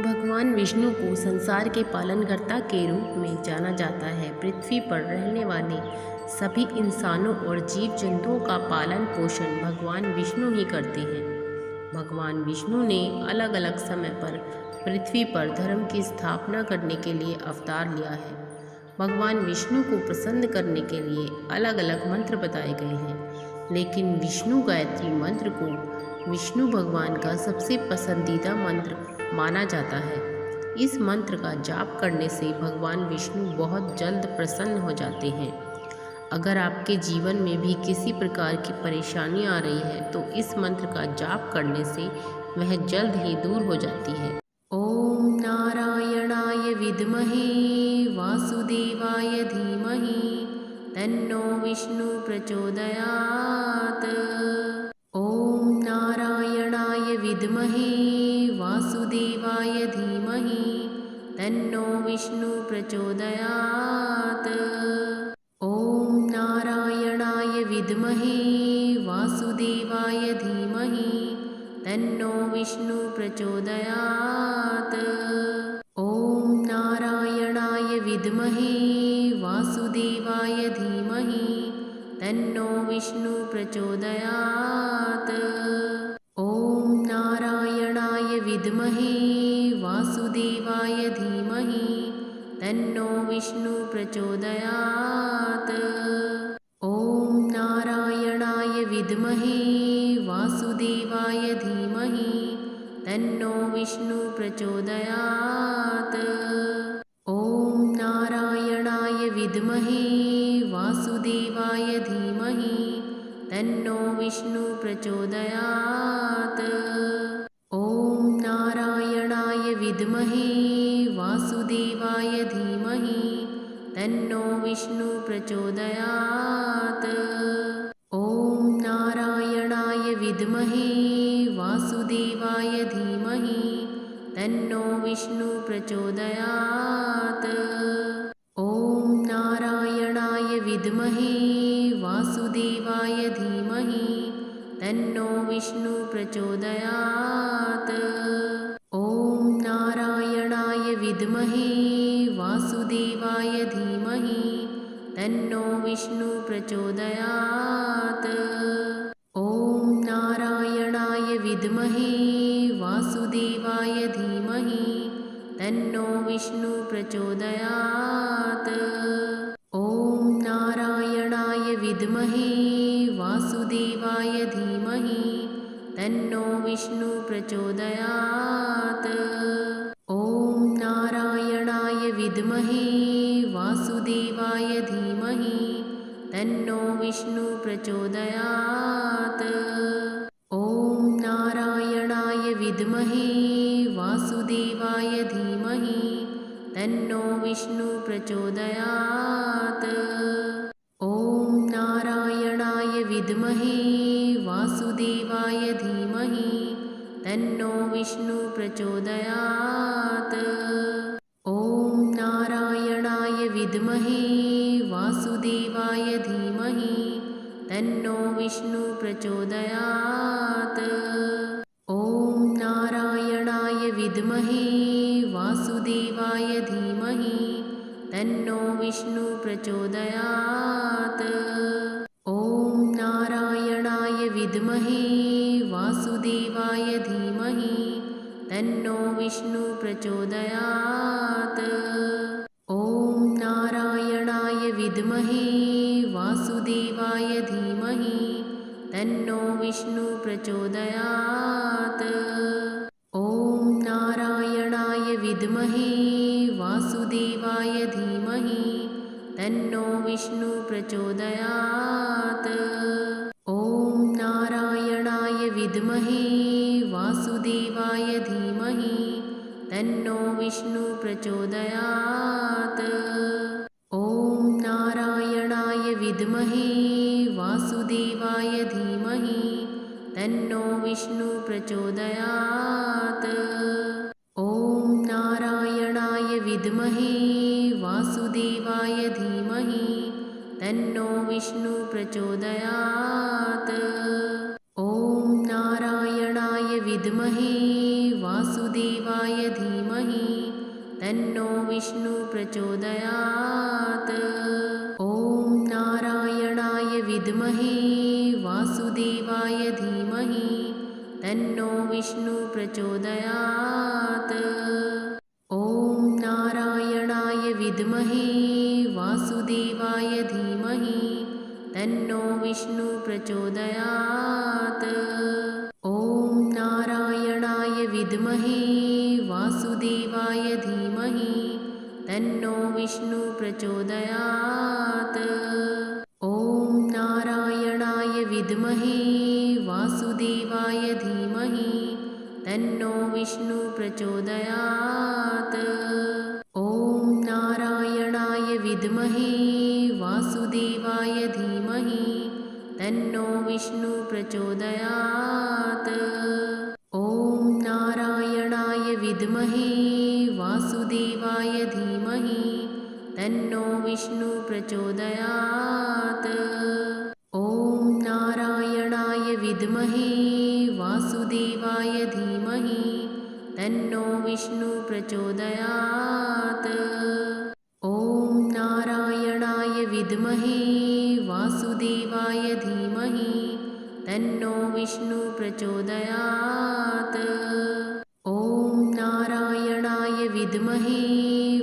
भगवान विष्णु को संसार के पालनकर्ता के रूप में जाना जाता है। पृथ्वी पर रहने वाले सभी इंसानों और जीव जंतुओं का पालन पोषण भगवान विष्णु ही करते हैं। भगवान विष्णु ने अलग अलग समय पर पृथ्वी पर धर्म की स्थापना करने के लिए अवतार लिया है। भगवान विष्णु को प्रसन्न करने के लिए अलग अलग मंत्र बताए गए हैं, लेकिन विष्णु गायत्री मंत्र को विष्णु भगवान का सबसे पसंदीदा मंत्र माना जाता है। इस मंत्र का जाप करने से भगवान विष्णु बहुत जल्द प्रसन्न हो जाते हैं। अगर आपके जीवन में भी किसी प्रकार की परेशानी आ रही है तो इस मंत्र का जाप करने से वह जल्द ही दूर हो जाती है। ओम नारायणाय विद्महे वासुदेवाय धीमहि तन्नो विष्णु प्रचोदयात्। ओम नारायणाय विद्महे वासुदेवाय धीमहि तन्नो विष्णु प्रचोदयात्। ओम नारायणाय विद्महे वासुदेवाय धीमहि तन्नो विष्णु प्रचोदयात्। ओम नारायणाय विद्महे वासुदेवाय धीमहि तन्नो विष्णु प्रचोदयात्। ओम नारायणाय विद्महे वासुदेवाय धीमहि तन्नो विष्णु प्रचोदयात्। ओम नारायणाय विद्महे वासुदेवाय धीमहि तन्नो विष्णु प्रचोदयात्। ओम नारायणाय विद्महे वासुदेवाय धीमहि तन्नो विष्णु प्रचोदयात्। ओम नारायणाय विद्महे वासुदेवाय धीमहि तन्नो विष्णु प्रचोदयात्। ओम नारायणाय विद्महे वासुदेवाय धीमहि तन्नो विष्णु प्रचोदयात्। ओम नारायणाय विद्महे वासुदेवाय धीमहि तन्नो विष्णु प्रचोदयात्। ओम नारायणाय विद्महे वासुदेवाय धीमहि तन्नो विष्णु प्रचोदयात्। ओम नारायणाय विद्महे वासुदेवाय धीमहि तन्नो विष्णु प्रचोदयात्। ओम नारायणाय विद्महे वासुदेवाय धीमहि तन्नो विष्णु प्रचोदयात्। ओम नारायणाय विद्महे वासुदेवाय धीमहि तन्नो विष्णु प्रचोदयात्। ओम नारायणाय विद्महे वासुदेवाय धीमहि तन्नो विष्णु प्रचोदयात्। ओम नारायणाय विद्महे वासुदेवाय धीमहि तन्नो विष्णु प्रचोदयात्। ओम नारायणाय विद्महे वासुदेवाय धीमहि तन्नो विष्णु प्रचोदयात्। ओम नारायणाय विद्महे वासुदेवाय धीमहि तन्नो विष्णु प्रचोदयात्। ओम नारायणाय विद्महे वासुदेवाय धीमहि तन्नो विष्णु प्रचोदयात्। ओम नारायणाय विद्महे वासुदेवाय धीमहि तन्नो विष्णु प्रचोदयात्। ओम नारायणाय विद्महे वासुदेवाय धीमहि तन्नो विष्णु प्रचोदयात्। ओम नारायणाय विद्महे वासुदेवाय धीमहि तन्नो विष्णु प्रचोदयात्। ओम नारायणाय विद्महे वासुदेवाय धीमहि तन्नो विष्णु प्रचोदयात्। ओम नारायणाय विद्महे वासुदेवाय धीमहि तन्नो विष्णु प्रचोदयात्। ओम नारायणाय विद्महे वासुदेवाय वासुदेवाय धीमहि तन्नो विष्णु प्रचोदयात्। ॐ नारायणाय विद्महे वासुदेवाय धीमहि तन्नो विष्णु प्रचोदयात्। ॐ नारायणाय विद्महे वासुदेवाय धीमहि तन्नो विष्णु प्रचोदयात्। ॐ नारायणाय विद्महे वासुदेवाय धीमहि तन्नो विष्णु प्रचोदयात्। ॐ नारायणाय विद्महे वासुदेवाय धीमहि तन्नो विष्णु प्रचोदयात्। ॐ नारायणाय विद्महे वासुदेवाय धीमहि तन्नो विष्णु प्रचोदयात्। ॐ नारायणाय विद्महे वासुदेवाय धीमहि तन्नो विष्णु प्रचोदयात्। ॐ नारायणाय विद्महे वासुदेवाय धीमहि तन्नो विष्णु प्रचोदयात्। ॐ नारायणाय विद्महे वासुदेवाय धीमहि तन्नो विष्णु प्रचोदयात्। ॐ नारायणाय विद्महे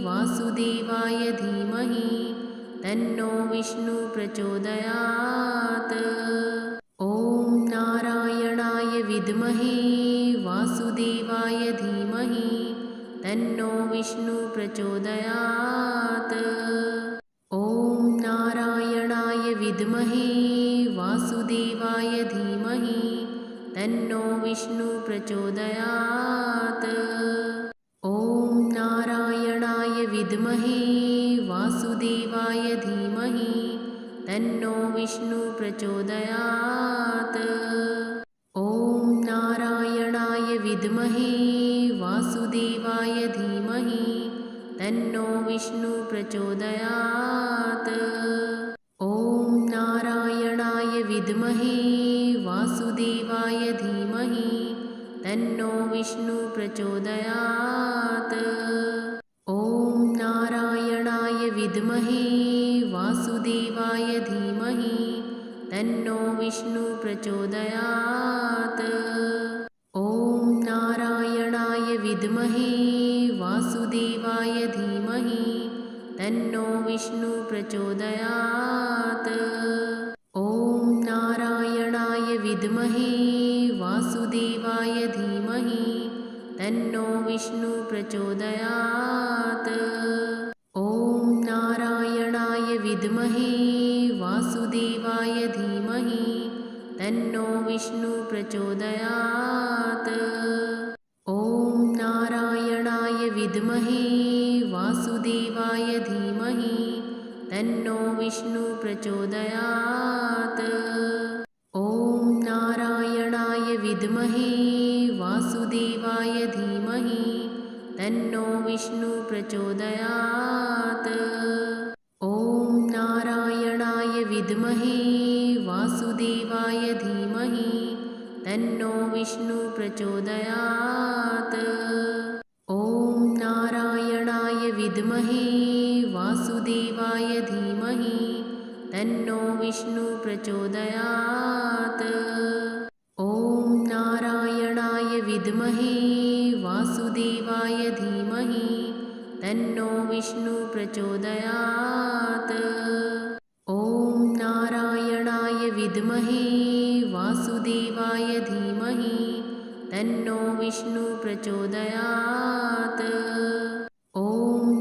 वासुदेवाय धीमहि तन्नो विष्णु प्रचोदयात्। ॐ नारायणाय विद्महे वासुदेवाय धीमहि तन्नो विष्णु प्रचोदयात्। ॐ नारायणाय विद्महे वासुदेवाय धीमहि तन्नो विष्णु प्रचोदयात्। ॐ नारायणाय विद्महे वासुदेवाय धीमहि तन्नो विष्णु प्रचोदयात्। ॐ नारायणाय विद्महे वासुदेवाय धीमहि तन्नो विष्णु प्रचोदयात्। ॐ नारायणाय विद्महे वासुदेवाय धीमहि तन्नो विष्णु प्रचोदयात्। ॐ नारायणाय विद्महे वासुदेवाय धीमहि तन्नो विष्णु प्रचोदयात्। ॐ नारायणाय विद्महे वासुदेवाय धीमहि तन्नो विष्णु प्रचोदयात्। ॐ नारायणाय विद्महे वासुदेवाय धीमहि तन्नो विष्णु प्रचोदयात्। ॐ नारायणाय विद्महे वासुदेवाय धीमहि तन्नो विष्णु प्रचोदयात्। ॐ नारायणाय विद्महे वासुदेवाय धीमहि तन्नो विष्णु प्रचोदयात्। ॐ नारायणाय विद्महे वासुदेवाय धीमहि तन्नो विष्णु प्रचोदयात्। ॐ नारायणाय विद्महे वासुदेवाय धीमहि तन्नो विष्णु प्रचोदयात्। ॐ नारायणाय विद्महे वासुदेवाय धीमहि तन्नो विष्णु प्रचोदयात्। ॐ नारायणाय विद्महे वासुदेवाय धीमहि तन्नो विष्णु प्रचोदयात्। ॐ नारायणाय विद्महे वासुदेवाय धीमहि तन्नो विष्णु प्रचोदयात्। ॐ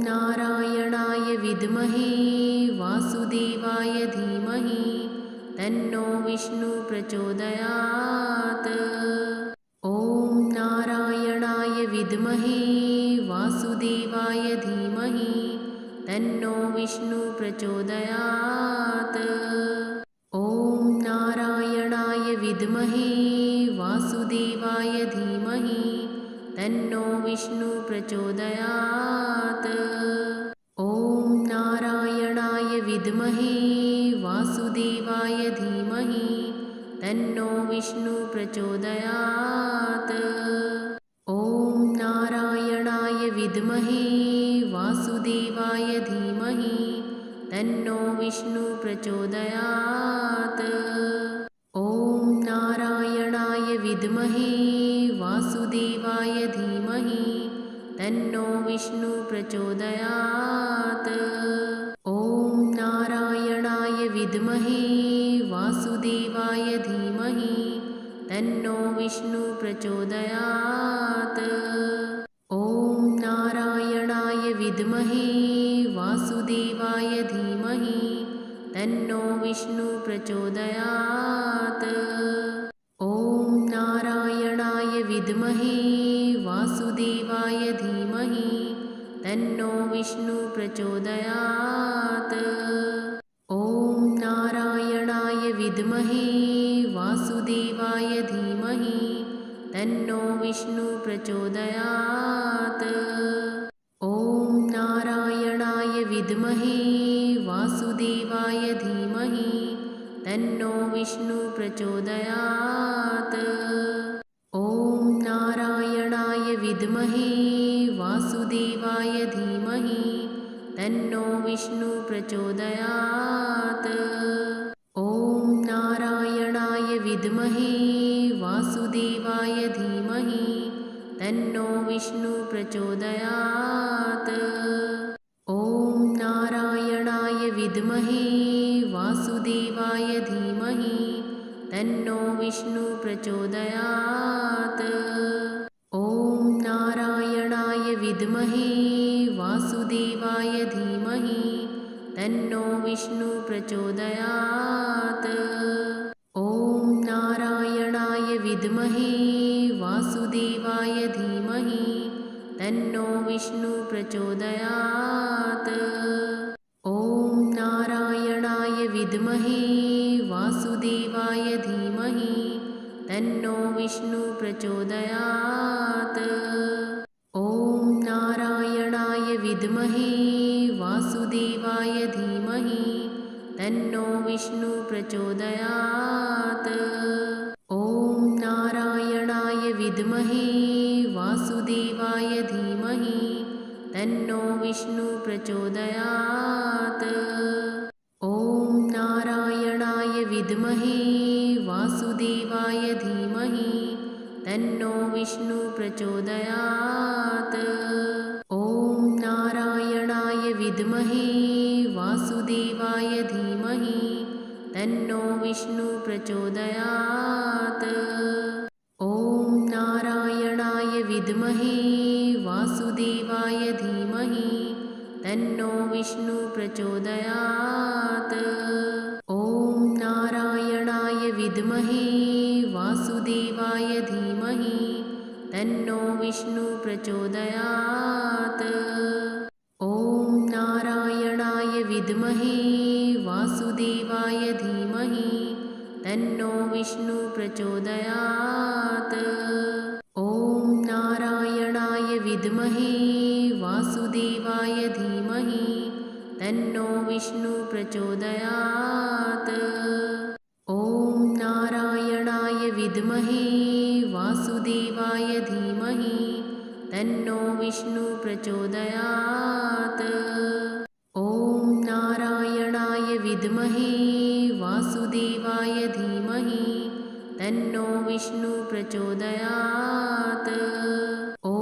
नारायणाय विद्महे वासुदेवाय धीमहि तन्नो विष्णु प्रचोदयात्। ॐ नारायणाय विद्महे वासुदेवाय धीमहि तन्नो विष्णु प्रचोदयात्। ॐ नारायणाय विद्महे वासुदेवाय धीमहि तन्नो विष्णु प्रचोदयात्। ॐ नारायणाय विद्महे वासुदेवाय धीमहि तन्नो विष्णु प्रचोदयात्। ॐ विद्महे वासुदेवाय धीमहि तन्नो विष्णु प्रचोदयात्। ॐ नारायणाय विद्महे वासुदेवाय धीमहि तन्नो विष्णु प्रचोदयात्। ॐ नारायणाय विद्महे वासुदेवाय धीमहि तन्नो विष्णु प्रचोदयात्। ॐ नारायणाय विद्महे वासुदेवाय धीमहि तन्नो विष्णु प्रचोदयात्। ॐ नारायणाय विद्महे वासुदेवाय धीमहि तन्नो विष्णु प्रचोदयात्। ॐ नारायणाय विद्महे वासुदेवाय धीमहि तन्नो विष्णु प्रचोदयात्। ॐ नारायणाय विद्महे वासुदेवाय धीमहि तन्नो विष्णु प्रचोदयात्। ॐ नारायणाय विद्महे वासुदेवाय धीमहि तन्नो विष्णु प्रचोदयात्। ॐ नारायणाय विद्महे वासुदेवाय धीमहि तन्नो विष्णु प्रचोदयात्। ॐ नारायणाय विद्महे वासुदेवाय धीमहि तन्नो विष्णु प्रचोदयात्। ॐ नारायणाय विद्महे वासुदेवाय धीमहि तन्नो विष्णु प्रचोदयात्। ॐ नारायणाय विद्महे वासुदेवाय धीमहि तन्नो विष्णु प्रचोदयात्। ॐ नारायणाय विद्महे वासुदेवाय धीमहि तन्नो विष्णु प्रचोदयात्। ॐ नारायणाय विद्महे वासुदेवाय धीमहि तन्नो विष्णु प्रचोदयात्। ॐ नारायणाय विद्महे वासुदेवाय धीमहि तन्नो विष्णु प्रचोदयात्। ॐ नारायणाय विद्महे वासुदेवाय धीमहि तन्नो विष्णु प्रचोदयात्। ॐ नारायणाय विद्महे वासुदेवाय धीमहि तन्नो विष्णु प्रचोदयात्। ॐ नारायणाय विद्महे वासुदेवाय धीमहि तन्नो विष्णु प्रचोदयात्। ॐ नारायणाय विद्महे वासुदेवाय धीमहि तन्नो विष्णु प्रचोदयात्। ॐ नारायणाय विद्महे वासुदेवाय धीमहि तन्नो विष्णु प्रचोदयात्। ॐ नारायणाय विद्महे वासुदेवाय धीमहि तन्नो विष्णु प्रचोदयात्। ॐ नारायणाय विद्महे वासुदेवाय धीमहि तन्नो विष्णु प्रचोदयात्। ॐ नारायणाय विद्महे वासुदेवाय धीमहि तन्नो विष्णु प्रचोदयात्। ॐ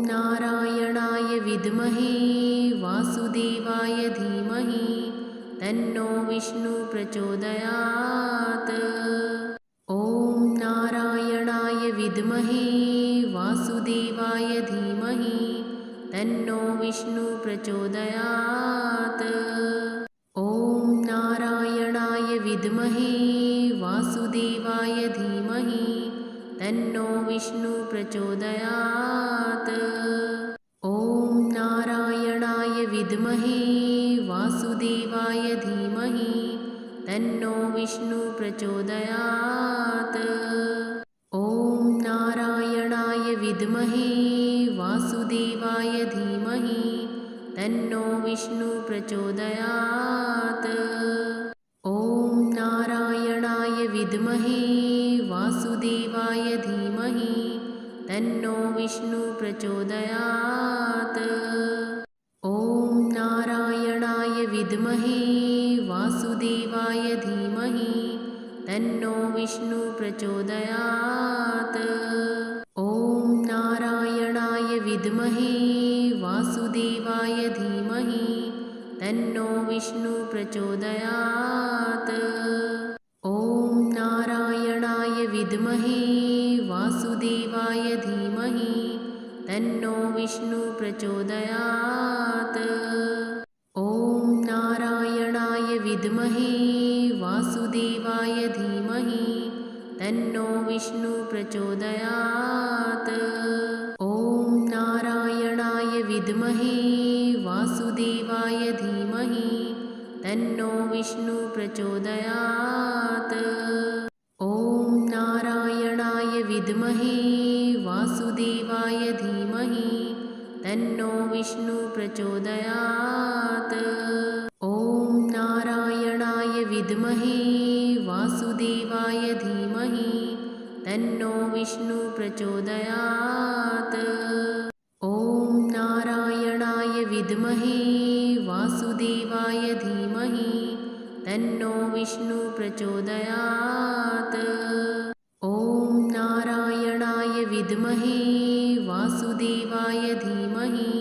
नारायणाय विद्महे वासुदेवाय धीमहि तन्नो विष्णु प्रचोदयात्। ॐ नारायणाय विद्महे वासुदेवाय धीमहि तन्नो विष्णु प्रचोदयात्। ॐ नारायणाय विद्महे वासुदेवाय धीमहि तन्नो विष्णु प्रचोदयात्। ॐ नारायणाय विद्महे वासुदेवाय धीमहि तन्नो विष्णु प्रचोदयात्। ॐ नारायणाय विद्महे वासुदेवाय धीमहि तन्नो विष्णु प्रचोदयात्। ॐ नारायणाय विद्महे वासुदेवाय धीमहि तन्नो विष्णु प्रचोदयात्। ॐ नारायणाय विद्महे वासुदेवाय धीमहि तन्नो विष्णु प्रचोदयात्। ॐ नारायणाय विद्महे वासुदेवाय धीमहि तन्नो विष्णु प्रचोदयात्। ॐ नारायणाय विद्महे वासुदेवाय धीमहि तन्नो विष्णु प्रचोदयात्। ॐ नारायणाय विद्महे वासुदेवाय धीमहि तन्नो विष्णु प्रचोदयात्। ॐ नारायणाय विद्महे वासुदेवाय धीमहि तन्नो विष्णु प्रचोदयात्। ॐ नारायणाय विद्महे वासुदेवाय धीमहि तन्नो विष्णु प्रचोदयात्। ॐ नारायणाय विद्महे वासुदेवाय धीमहि तन्नो विष्णु प्रचोदयात्। ॐ नारायणाय विद्महे वासुदेवाय धीमहि तन्नो विष्णु प्रचोदयात्। ॐ नारायणाय विद्महे वासुदेवाय धीमहि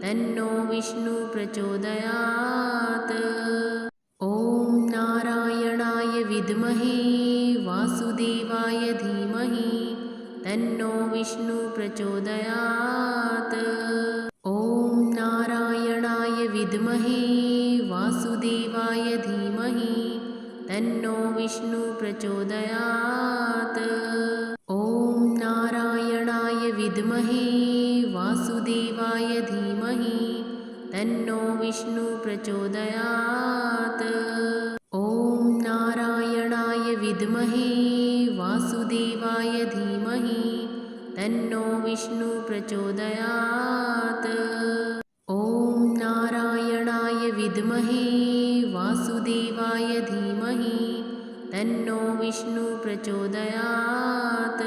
तन्नो विष्णु प्रचोदयात्। ॐ नारायणाय विद्महे वासुदेवाय धीमहि तन्नो विष्णु प्रचोदयात्। ॐ नारायणाय विद्महे वासुदेवाय धीमहि तन्नो विष्णु प्रचोदयात्। ॐ नारायणाय विद्महे वासुदेवाय धीमहि तन्नो विष्णु प्रचोदयात्। ॐ नारायणाय विद्महे वासुदेवाय धीमहि तन्नो विष्णु प्रचोदयात्। ॐ नारायणाय विद्महे वासुदेवाय धीमहि तन्नो विष्णु प्रचोदयात्।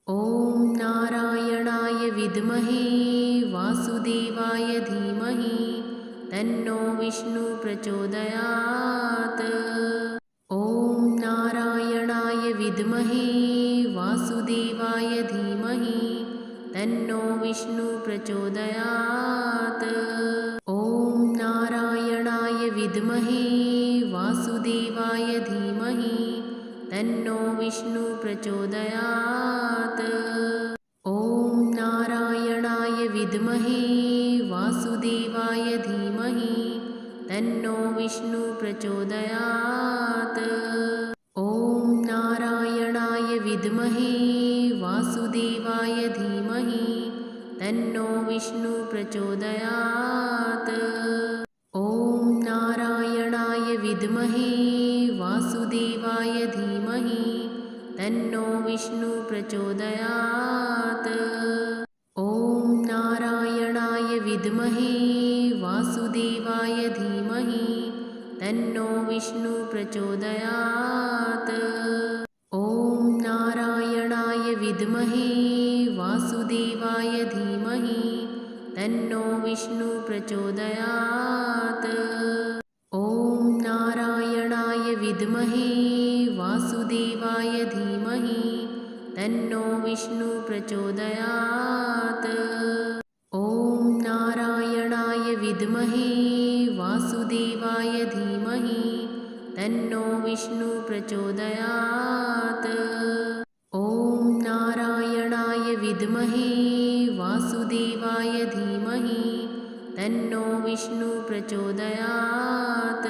ॐ नारायणाय विद्महे वासुदेवाय धीमहि तन्नो विष्णु प्रचोदयात्। ॐ नारायणाय विद्महे वासुदेवाय धीमहि तन्नो विष्णु प्रचोदयात्। ॐ नारायणाय विद्महे वासुदेवाय धीमहि तन्नो विष्णु प्रचोदयात्। ॐ नारायणाय विद्महे वासुदेवाय धीमहि तन्नो विष्णु प्रचोदयात्। ॐ नारायणाय विद्महे वासुदेवाय धीमहि तन्नो विष्णु प्रचोदयात्। ॐ नारायणाय विद्महे वासुदेवाय धीमहि तन्नो विष्णु प्रचोदयात्। ॐ नारायणाय विद्महे वासुदेवाय धीमहि तन्नो विष्णु प्रचोदयात्। ॐ नारायणाय विद्महे वासुदेवाय धीमहि तन्नो विष्णु प्रचोदयात्। ॐ नारायणाय विद्महे वासुदेवाय धीमहि तन्नो विष्णु प्रचोदयात्। ॐ नारायणाय विद्महे वासुदेवाय धीमहि तन्नो विष्णु प्रचोदयात्। ॐ नारायणाय विद्महे वासुदेवाय धीमहि तन्नो विष्णु प्रचोदयात्।